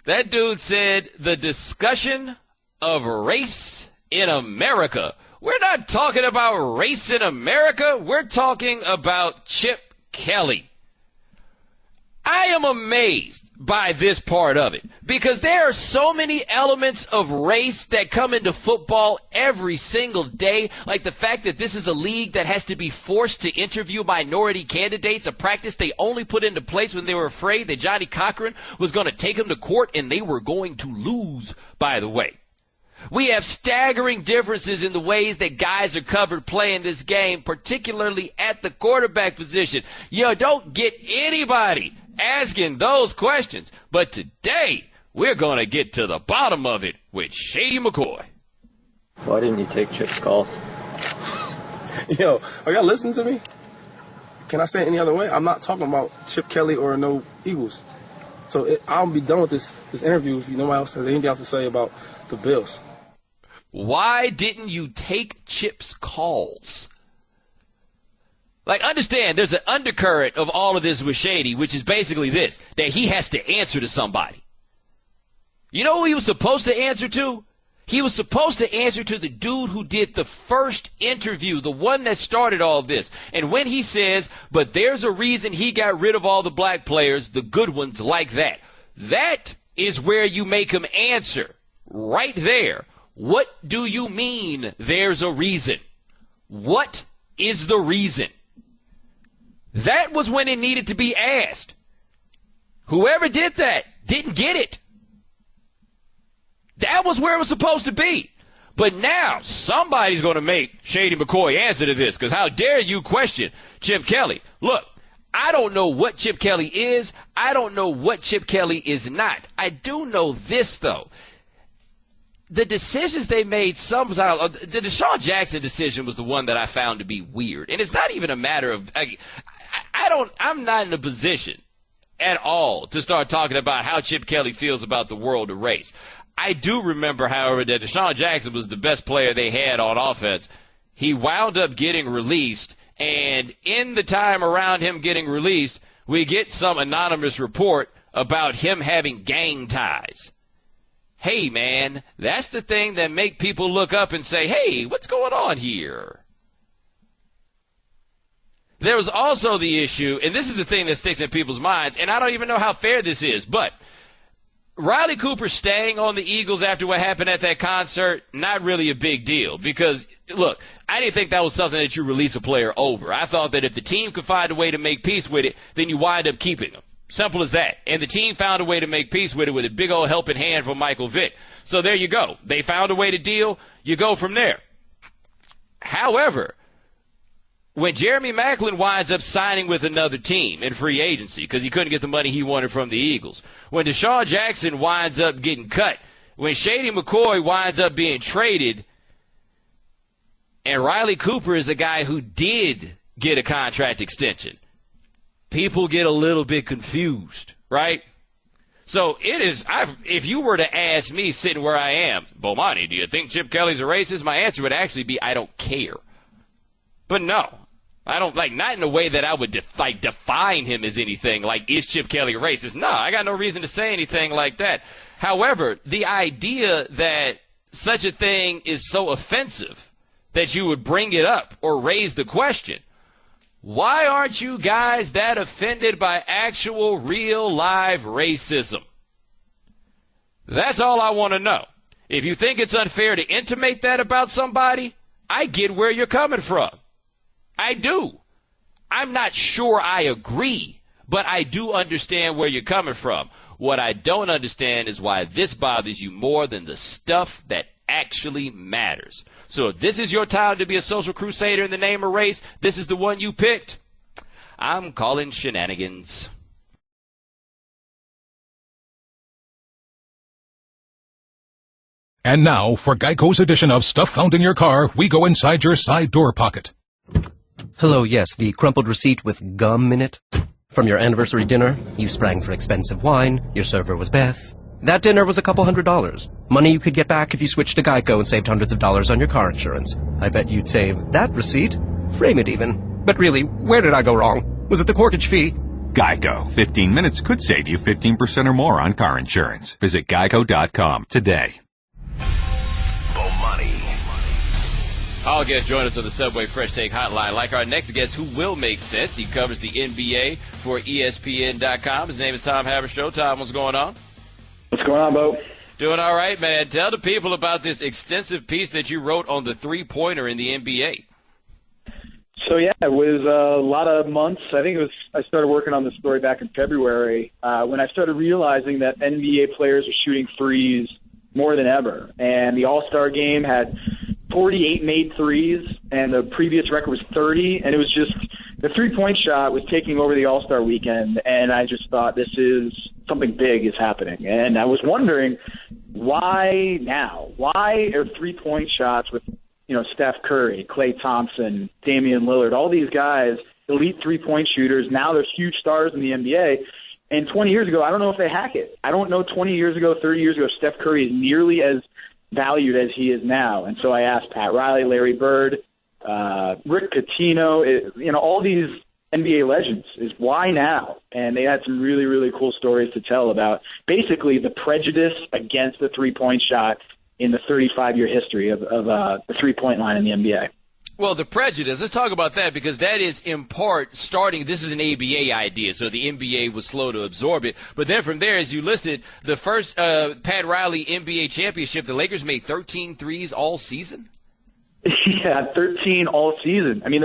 That dude said the discussion of race in America. We're not talking about race in America. We're talking about Chip Kelly. I am amazed by this part of it because there are so many elements of race that come into football every single day, like the fact that this is a league that has to be forced to interview minority candidates, a practice they only put into place when they were afraid that Johnny Cochran was going to take them to court, and they were going to lose, by the way. We have staggering differences in the ways that guys are covered playing this game, particularly at the quarterback position. You don't get anybody asking those questions. But today, we're going to get to the bottom of it with Shady McCoy. Why didn't you take Chip's calls? Yo, are y'all listening to me? Can I say it any other way? I'm not talking about Chip Kelly or no Eagles. So I'll be done with this interview if nobody else has anything else to say about the Bills. Why didn't you take Chip's calls? Like, understand, there's an undercurrent of all of this with Shady, which is basically this, that he has to answer to somebody. You know who he was supposed to answer to? He was supposed to answer to the dude who did the first interview, the one that started all this. And when he says, but there's a reason he got rid of all the black players, the good ones like that. That is where you make him answer. Right there. What do you mean there's a reason? What is the reason? That was when it needed to be asked. Whoever did that didn't get it. That was where it was supposed to be. But now somebody's going to make Shady McCoy answer to this, because how dare you question Chip Kelly? Look, I don't know what Chip Kelly is. I don't know what Chip Kelly is not. I do know this, though. The decisions they made, sometimes, the Deshaun Jackson decision was the one that I found to be weird. And it's not even a matter of, I'm not in a position at all to start talking about how Chip Kelly feels about the world of race. I do remember, however, that Deshaun Jackson was the best player they had on offense. He wound up getting released, and in the time around him getting released, we get some anonymous report about him having gang ties. Hey, man, that's the thing that make people look up and say, hey, what's going on here? There was also the issue, and this is the thing that sticks in people's minds, and I don't even know how fair this is, but Riley Cooper staying on the Eagles after what happened at that concert, not really a big deal. Because, look, I didn't think that was something that you release a player over. I thought that if the team could find a way to make peace with it, then you wind up keeping them. Simple as that. And the team found a way to make peace with it with a big old helping hand from Michael Vick. So there you go. They found a way to deal. You go from there. However, when Jeremy Maclin winds up signing with another team in free agency because he couldn't get the money he wanted from the Eagles, when Deshaun Jackson winds up getting cut, when Shady McCoy winds up being traded, and Riley Cooper is a guy who did get a contract extension, people get a little bit confused, right? So it is, if you were to ask me sitting where I am, Bomani, do you think Chip Kelly's a racist? My answer would actually be, I don't care. But no, I don't, not in a way that I would define him as anything, like, is Chip Kelly a racist? No, I got no reason to say anything like that. However, the idea that such a thing is so offensive that you would bring it up or raise the question, why aren't you guys that offended by actual, real, live racism? That's all I want to know. If you think it's unfair to intimate that about somebody, I get where you're coming from. I do. I'm not sure I agree, but I do understand where you're coming from. What I don't understand is why this bothers you more than the stuff that actually matters. So if this is your time to be a social crusader in the name of race, this is the one you picked. I'm calling shenanigans. And now, for Geico's edition of Stuff Found in Your Car, we go inside your side door pocket. Hello, yes, the crumpled receipt with gum in it. From your anniversary dinner, you sprang for expensive wine, your server was Beth. That dinner was a couple $100. Money you could get back if you switched to Geico and saved hundreds of dollars on your car insurance. I bet you'd save that receipt. Frame it even. But really, where did I go wrong? Was it the corkage fee? Geico. 15 minutes could save you 15% or more on car insurance. Visit geico.com today. All guests join us on the Subway Fresh Take Hotline. Like our next guest, who will make sense. He covers the NBA for ESPN.com. His name is Tom Haberstroh. Tom, what's going on? What's going on, Bo? Doing all right, man. Tell the people about this extensive piece that you wrote on the three-pointer in the NBA. So, yeah, it was a lot of months. I started working on this story back in February when I started realizing that NBA players are shooting threes more than ever. And the All-Star game had 48 made threes, and the previous record was 30. And it was just the three-point shot was taking over the All-Star weekend, and I just thought this is something big is happening. And I was wondering, why now? Why are three-point shots with, Steph Curry, Klay Thompson, Damian Lillard, all these guys, elite three-point shooters, now they're huge stars in the NBA. And 20 years ago, I don't know if they hack it. I don't know 20 years ago, 30 years ago, Steph Curry is nearly as valued as he is now. And so I asked Pat Riley, Larry Bird, Rick Pitino, all these NBA legends, is why now? And they had some really, really cool stories to tell about basically the prejudice against the three-point shot in the 35-year history of the three-point line in the NBA. Well, the prejudice, let's talk about that, because that is in part starting, this is an ABA idea, so the NBA was slow to absorb it. But then from there, as you listed, the first Pat Riley NBA championship, the Lakers made 13 threes all season? Yeah, 13 all season. I mean,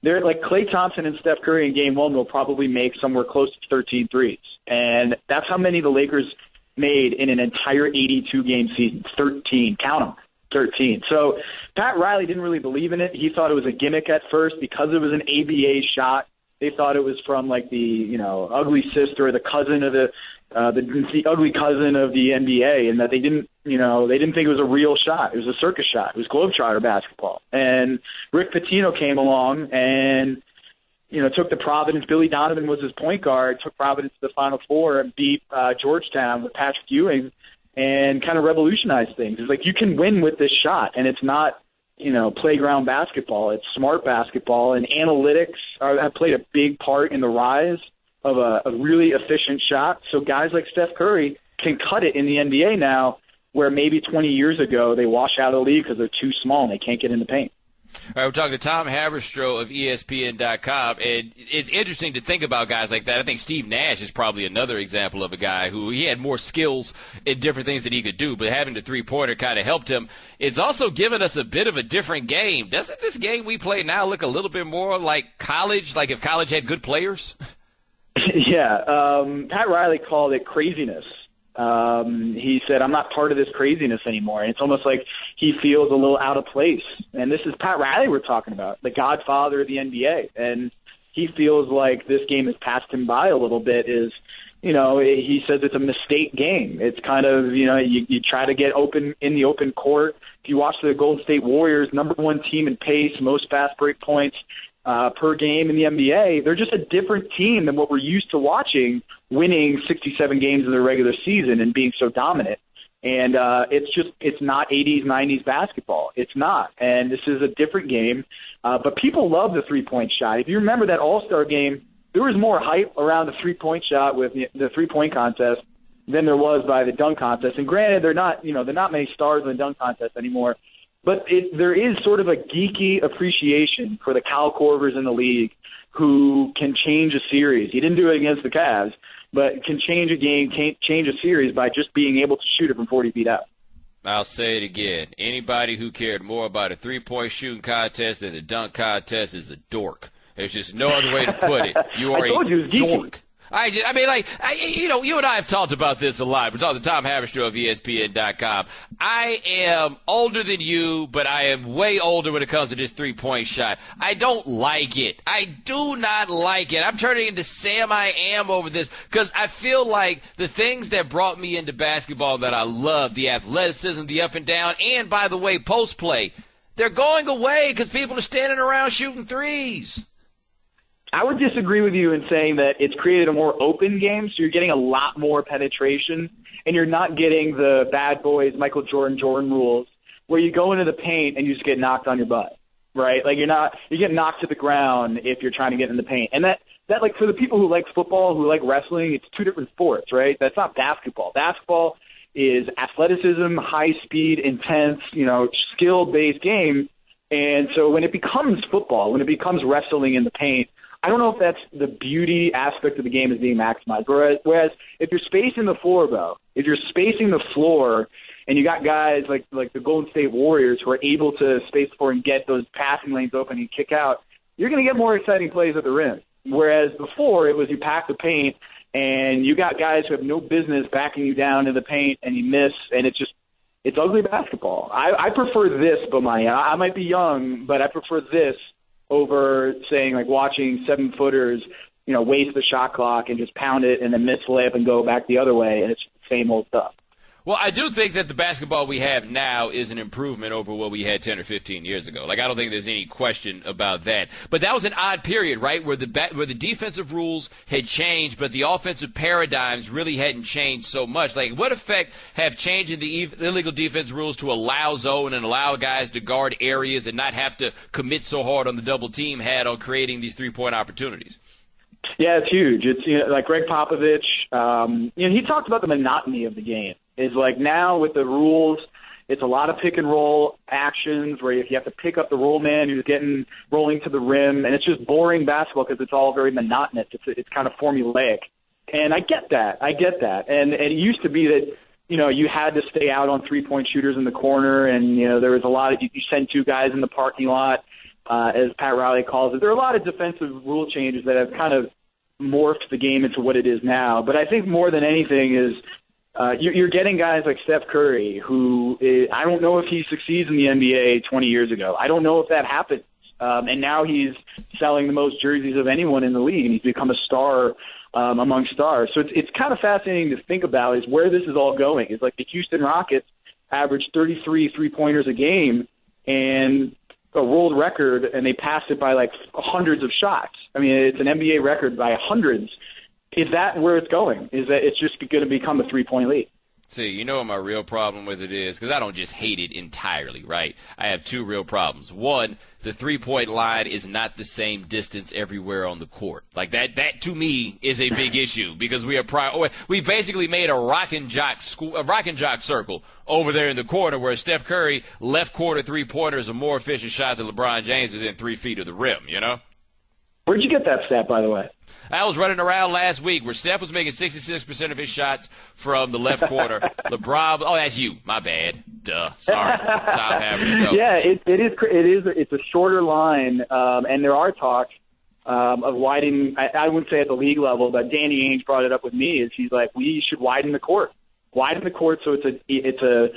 they're like Klay Thompson and Steph Curry in Game 1 will probably make somewhere close to 13 threes. And that's how many the Lakers made in an entire 82-game season. 13. Count them. 13. So Pat Riley didn't really believe in it. He thought it was a gimmick at first because it was an ABA shot. They thought it was from like the ugly sister or the cousin of the ugly cousin of the NBA, and that they didn't think it was a real shot. It was a circus shot. It was Globetrotter basketball. And Rick Pitino came along and took the Providence. Billy Donovan was his point guard. Took Providence to the Final Four and beat Georgetown with Patrick Ewing. And kind of revolutionize things. It's like you can win with this shot, and it's not, playground basketball. It's smart basketball, and analytics have played a big part in the rise of a really efficient shot. So guys like Steph Curry can cut it in the NBA now, where maybe 20 years ago they wash out of the league because they're too small and they can't get in the paint. All right, we're talking to Tom Haberstroh of ESPN.com, and it's interesting to think about guys like that. I think Steve Nash is probably another example of a guy who he had more skills in different things that he could do, but having the three-pointer kind of helped him. It's also given us a bit of a different game. Doesn't this game we play now look a little bit more like college, like if college had good players? Yeah, Pat Riley called it craziness. He said, I'm not part of this craziness anymore. And it's almost like he feels a little out of place. And this is Pat Riley we're talking about, the godfather of the NBA. And he feels like this game has passed him by a little bit. He says it's a mistake game. It's kind of, you try to get open in the open court. If you watch the Golden State Warriors, number one team in pace, most fast break points per game in the NBA, they're just a different team than what we're used to watching, winning 67 games in the regular season and being so dominant. And it's not 80s, 90s basketball. It's not. And this is a different game. But people love the three-point shot. If you remember that All-Star game, there was more hype around the three-point shot with the three-point contest than there was by the dunk contest. And granted, they're not many stars in the dunk contest anymore. But there is sort of a geeky appreciation for the Kyle Korvers in the league who can change a series. He didn't do it against the Cavs, but can change a game, change a series by just being able to shoot it from 40 feet out. I'll say it again. Anybody who cared more about a three-point shooting contest than a dunk contest is a dork. There's just no other way to put it. You are a dork. You and I have talked about this a lot. We're talking to Tom Haberstroh of ESPN.com. I am older than you, but I am way older when it comes to this three-point shot. I don't like it. I do not like it. I'm turning into Sam I Am over this because I feel like the things that brought me into basketball that I love, the athleticism, the up and down, and, by the way, post play, they're going away because people are standing around shooting threes. I would disagree with you in saying that it's created a more open game, so you're getting a lot more penetration, and you're not getting the bad boys, Michael Jordan rules, where you go into the paint and you just get knocked on your butt, right? Like you get knocked to the ground if you're trying to get in the paint. And that like for the people who like football, who like wrestling, it's two different sports, right? That's not basketball. Basketball is athleticism, high speed, intense, skill-based game. And so when it becomes football, when it becomes wrestling in the paint, I don't know if that's the beauty aspect of the game is being maximized. Whereas if you're spacing the floor, though, if you're spacing the floor and you got guys like the Golden State Warriors who are able to space the floor and get those passing lanes open and kick out, you're going to get more exciting plays at the rim. Whereas before it was you pack the paint and you got guys who have no business backing you down in the paint and you miss, and it's just It's ugly basketball. I prefer this, Bomani. I might be young, but I prefer this over saying, like, watching 7-footers, waste the shot clock and just pound it and then miss the layup and go back the other way, and it's the same old stuff. Well, I do think that the basketball we have now is an improvement over what we had 10 or 15 years ago. Like, I don't think there's any question about that. But that was an odd period, right, where the defensive rules had changed, but the offensive paradigms really hadn't changed so much. Like, what effect have changing the illegal defense rules to allow zone and allow guys to guard areas and not have to commit so hard on the double team had on creating these three-point opportunities? Yeah, it's huge. It's like Greg Popovich. He talked about the monotony of the game. Is like now with the rules, it's a lot of pick and roll actions where you have to pick up the roll man who's rolling to the rim, and it's just boring basketball because it's all very monotonous. It's kind of formulaic, and I get that. And it used to be that you had to stay out on 3-point shooters in the corner, and there was a lot of you send 2 guys in the parking lot, as Pat Riley calls it. There are a lot of defensive rule changes that have kind of morphed the game into what it is now. But I think more than anything is you're getting guys like Steph Curry, who I don't know if he succeeds in the NBA 20 years ago. I don't know if that happens. And now he's selling the most jerseys of anyone in the league, and he's become a star among stars. So it's kind of fascinating to think about is where this is all going. It's like the Houston Rockets averaged 33 three-pointers a game and a world record, and they passed it by like hundreds of shots. I mean, it's an NBA record by hundreds. Is that where it's going? Is that it's just going to become a 3-point league? See, you know what my real problem with it is? Because I don't just hate it entirely, right? I have 2 real problems. One, the 3-point line is not the same distance everywhere on the court. Like that to me is a big issue because we basically made a rock and jock circle over there in the corner where Steph Curry left corner 3-pointer is a more efficient shot than LeBron James within 3 feet of the rim. Where'd you get that stat, by the way? I was running around last week where Steph was making 66% of his shots from the left corner. LeBron, that's you. My bad. Duh. Sorry. Tom Haberstroh. Yeah, it's a shorter line, and there are talks of widening. I wouldn't say at the league level, but Danny Ainge brought it up with me. Is he's like, we should widen the court so it's a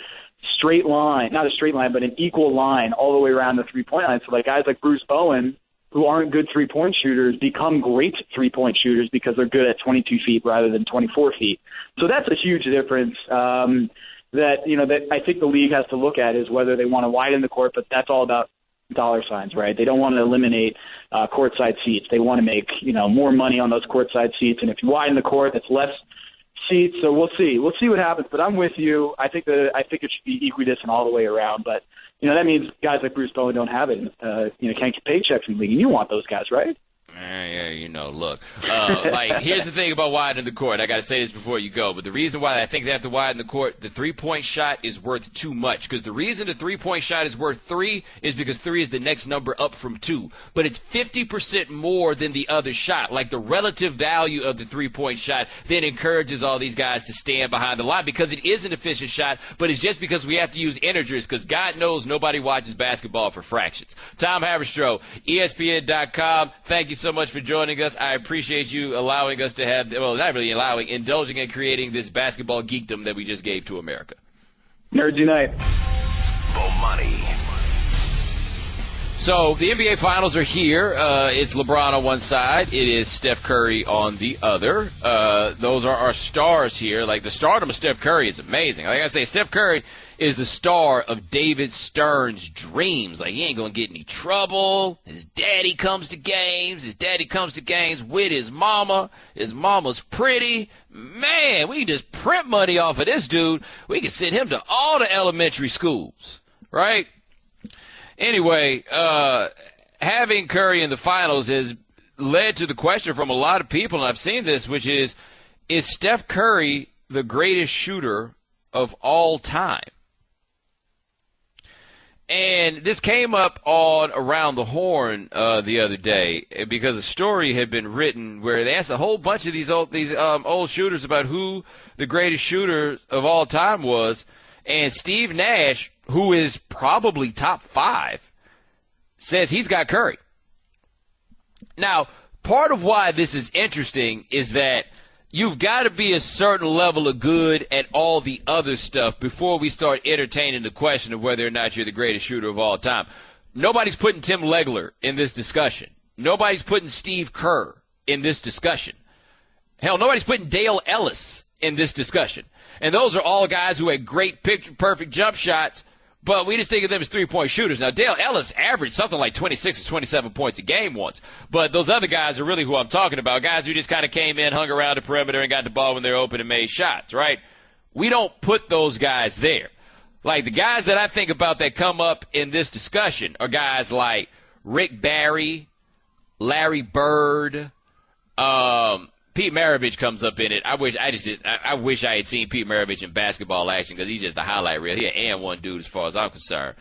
straight line, not a straight line, but an equal line all the way around the 3-point line. So like guys like Bruce Bowen, who aren't good 3-point shooters, become great 3-point shooters because they're good at 22 feet rather than 24 feet. So that's a huge difference that I think the league has to look at is whether they want to widen the court, but that's all about dollar signs, right? They don't want to eliminate courtside seats. They want to make more money on those courtside seats, and if you widen the court, that's less seats. So we'll see what happens. But I'm with you. I think it should be equidistant all the way around, but. That means guys like Bruce Bowen don't have it. Can't get paychecks in the league, and you want those guys, right? Look. Here's the thing about widening the court. I got to say this before you go, but the reason why I think they have to widen the court, the 3-point shot is worth too much. Because the reason the 3-point shot is worth 3 is because 3 is the next number up from 2. But it's 50% more than the other shot. Like the relative value of the 3-point shot then encourages all these guys to stand behind the line because it is an efficient shot, but it's just because we have to use integers because God knows nobody watches basketball for fractions. Tom Haberstroh, ESPN.com. Thank you so much for joining us. I appreciate you allowing us to have, well, not really allowing, indulging in creating this basketball geekdom that we just gave to America. Nerds Unite. Bomani. So the NBA Finals are here. It's LeBron on one side. It is Steph Curry on the other. Those are our stars here. Like the stardom of Steph Curry is amazing. Like I say, Steph Curry is the star of David Stern's dreams. Like he ain't gonna get any trouble. His daddy comes to games. His daddy comes to games with his mama. His mama's pretty. Man, we can just print money off of this dude. We can send him to all the elementary schools, right? Anyway, having Curry in the finals has led to the question from a lot of people, and I've seen this, which is Steph Curry the greatest shooter of all time? And this came up on Around the Horn the other day because a story had been written where they asked a whole bunch of these old shooters about who the greatest shooter of all time was, and Steve Nash, who is probably top 5, says he's got Curry. Now, part of why this is interesting is that you've got to be a certain level of good at all the other stuff before we start entertaining the question of whether or not you're the greatest shooter of all time. Nobody's putting Tim Legler in this discussion. Nobody's putting Steve Kerr in this discussion. Hell, nobody's putting Dale Ellis in this discussion. And those are all guys who had great picture-perfect jump shots, but we just think of them as three-point shooters. Now, Dale Ellis averaged something like 26 or 27 points a game once, but those other guys are really who I'm talking about, guys who just kind of came in, hung around the perimeter, and got the ball when they were open and made shots, right? We don't put those guys there. Like, the guys that I think about that come up in this discussion are guys like Rick Barry, Larry Bird, Pete Maravich comes up in it. I wish I had seen Pete Maravich in basketball action because he's just a highlight reel. He's an and-one dude as far as I'm concerned.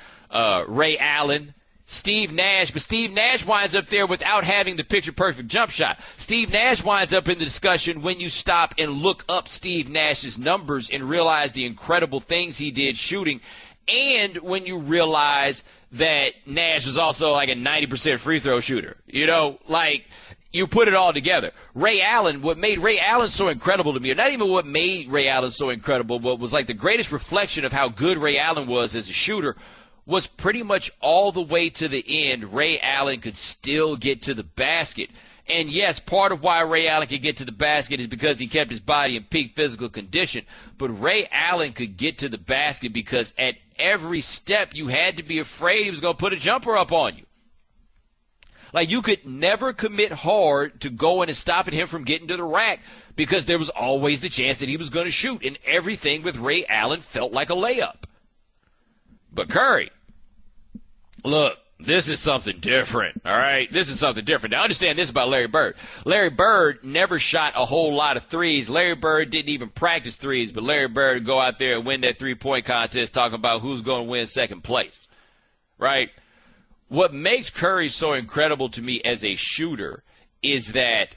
Ray Allen, Steve Nash, but Steve Nash winds up there without having the picture-perfect jump shot. Steve Nash winds up in the discussion when you stop and look up Steve Nash's numbers and realize the incredible things he did shooting, and when you realize that Nash was also like a 90% free throw shooter. You know, like, you put it all together. Ray Allen, what made Ray Allen so incredible to me, or not even what made Ray Allen so incredible, but was like the greatest reflection of how good Ray Allen was as a shooter, was pretty much all the way to the end, Ray Allen could still get to the basket. And yes, part of why Ray Allen could get to the basket is because he kept his body in peak physical condition. But Ray Allen could get to the basket because at every step you had to be afraid he was going to put a jumper up on you. Like, you could never commit hard to going and stopping him from getting to the rack because there was always the chance that he was going to shoot. And everything with Ray Allen felt like a layup. But Curry, look, this is something different, all right? This is something different. Now, understand this about Larry Bird. Larry Bird never shot a whole lot of threes. Larry Bird didn't even practice threes, but Larry Bird would go out there and win that three-point contest talking about who's going to win second place, right? What makes Curry so incredible to me as a shooter is that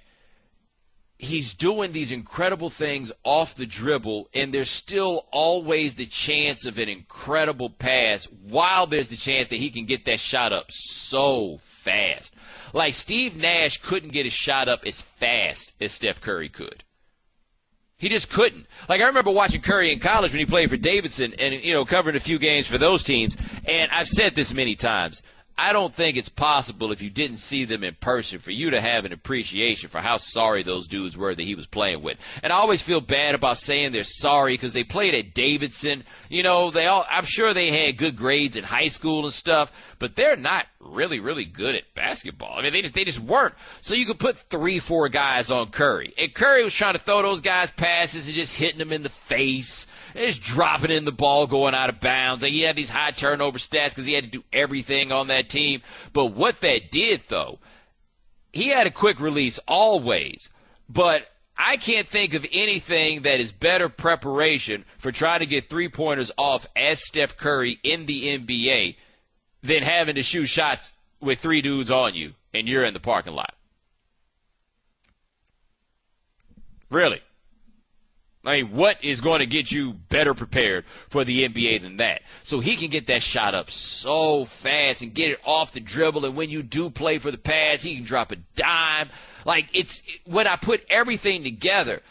he's doing these incredible things off the dribble, and there's still always the chance of an incredible pass while there's the chance that he can get that shot up so fast. Like, Steve Nash couldn't get his shot up as fast as Steph Curry could. He just couldn't. Like, I remember watching Curry in college when he played for Davidson and, you know, covering a few games for those teams, and I've said this many times. I don't think it's possible, if you didn't see them in person, for you to have an appreciation for how sorry those dudes were that he was playing with. And I always feel bad about saying they're sorry because they played at Davidson. You know, I'm sure they had good grades in high school and stuff, but they're not really, really good at basketball. I mean, they just weren't. So you could put 3-4 guys on Curry. And Curry was trying to throw those guys passes and just hitting them in the face and just dropping in the ball going out of bounds. And he had these high turnover stats because he had to do everything on that team. But what that did, though, he had a quick release always. But I can't think of anything that is better preparation for trying to get three-pointers off as Steph Curry in the NBA than having to shoot shots with three dudes on you and you're in the parking lot. Really. I mean, what is going to get you better prepared for the NBA than that? So he can get that shot up so fast and get it off the dribble, and when you do play for the pass, he can drop a dime. Like, when I put everything together,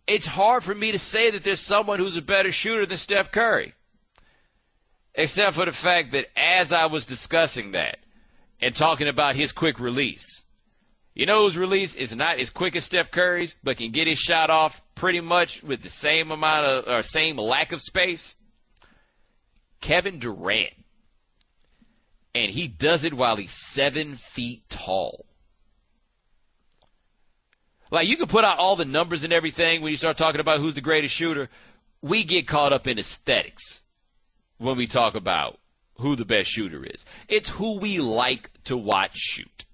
it's hard for me to say that there's someone who's a better shooter than Steph Curry. Except for the fact that as I was discussing that and talking about his quick release, you know whose release is not as quick as Steph Curry's, but can get his shot off pretty much with the same amount of, or same lack of space? Kevin Durant. And he does it while he's 7 feet tall. Like, you can put out all the numbers and everything when you start talking about who's the greatest shooter. We get caught up in aesthetics when we talk about who the best shooter is. It's who we like to watch shoot.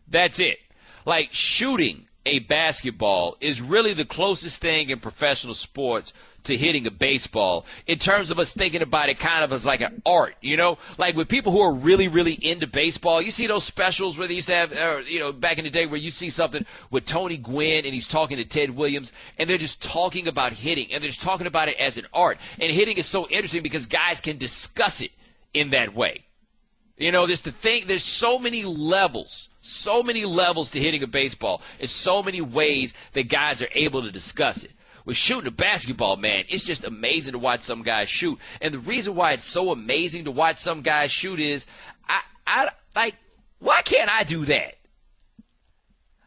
That's it. Like, shooting a basketball is really the closest thing in professional sports to hitting a baseball in terms of us thinking about it kind of as like an art, you know? Like, with people who are really, really into baseball, you see those specials where they used to have, you know, back in the day where you see something with Tony Gwynn and he's talking to Ted Williams and they're just talking about hitting and they're just talking about it as an art. And hitting is so interesting because guys can discuss it in that way. You know, there's so many levels, So many levels to hitting a baseball, and so many ways that guys are able to discuss it. With shooting a basketball, man, it's just amazing to watch some guys shoot. And the reason why it's so amazing to watch some guys shoot is, why can't I do that?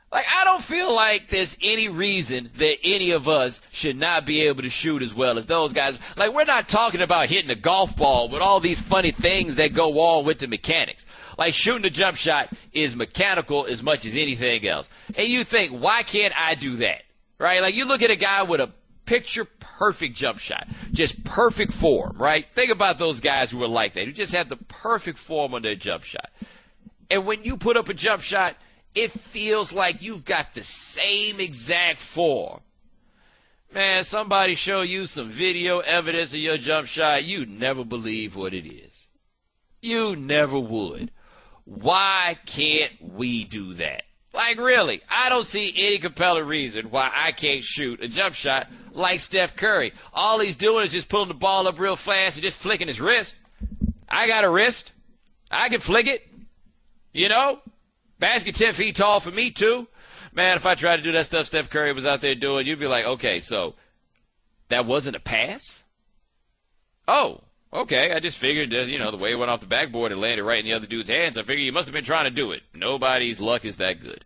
Like, I don't feel like there's any reason that any of us should not be able to shoot as well as those guys. Like, we're not talking about hitting a golf ball with all these funny things that go on with the mechanics. Like, shooting a jump shot is mechanical as much as anything else. And you think, why can't I do that? Right? Like, you look at a guy with a picture-perfect jump shot, just perfect form, right? Think about those guys who are like that, who just have the perfect form on their jump shot. And when you put up a jump shot, it feels like you've got the same exact form. Man, somebody show you some video evidence of your jump shot, you'd never believe what it is. You never would. Why can't we do that? Like, really, I don't see any compelling reason why I can't shoot a jump shot like Steph Curry. All he's doing is just pulling the ball up real fast and just flicking his wrist. I got a wrist. I can flick it. You know? Basket 10 feet tall for me, too. Man, if I tried to do that stuff Steph Curry was out there doing, you'd be like, okay, so that wasn't a pass? Oh, okay. I just figured that, the way it went off the backboard and landed right in the other dude's hands, I figured you must have been trying to do it. Nobody's luck is that good.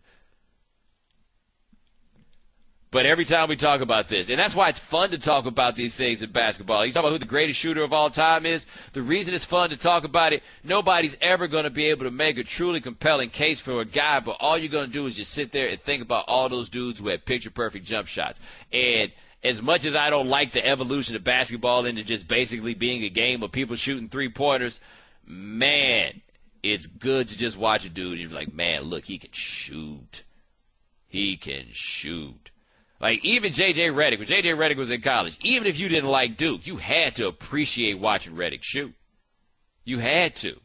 But every time we talk about this, and that's why it's fun to talk about these things in basketball. You talk about who the greatest shooter of all time is. The reason it's fun to talk about it, nobody's ever going to be able to make a truly compelling case for a guy, but all you're going to do is just sit there and think about all those dudes who had picture-perfect jump shots. And as much as I don't like the evolution of basketball into just basically being a game of people shooting three-pointers, man, it's good to just watch a dude and you're like, man, look, he can shoot. He can shoot. Like, even J.J. Redick, when J.J. Redick was in college, even if you didn't like Duke, you had to appreciate watching Redick shoot. You had to.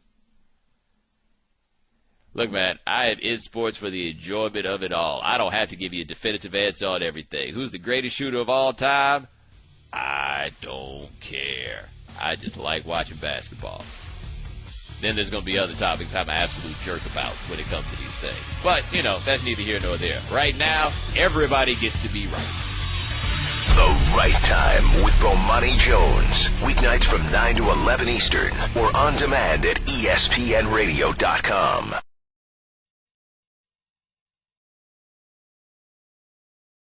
Look, man, I am in sports for the enjoyment of it all. I don't have to give you a definitive answer on everything. Who's the greatest shooter of all time? I don't care. I just like watching basketball. Then there's going to be other topics I'm an absolute jerk about when it comes to these things. But, that's neither here nor there. Right now, everybody gets to be right. The Right Time with Bomani Jones. Weeknights from 9 to 11 Eastern or on demand at ESPNradio.com.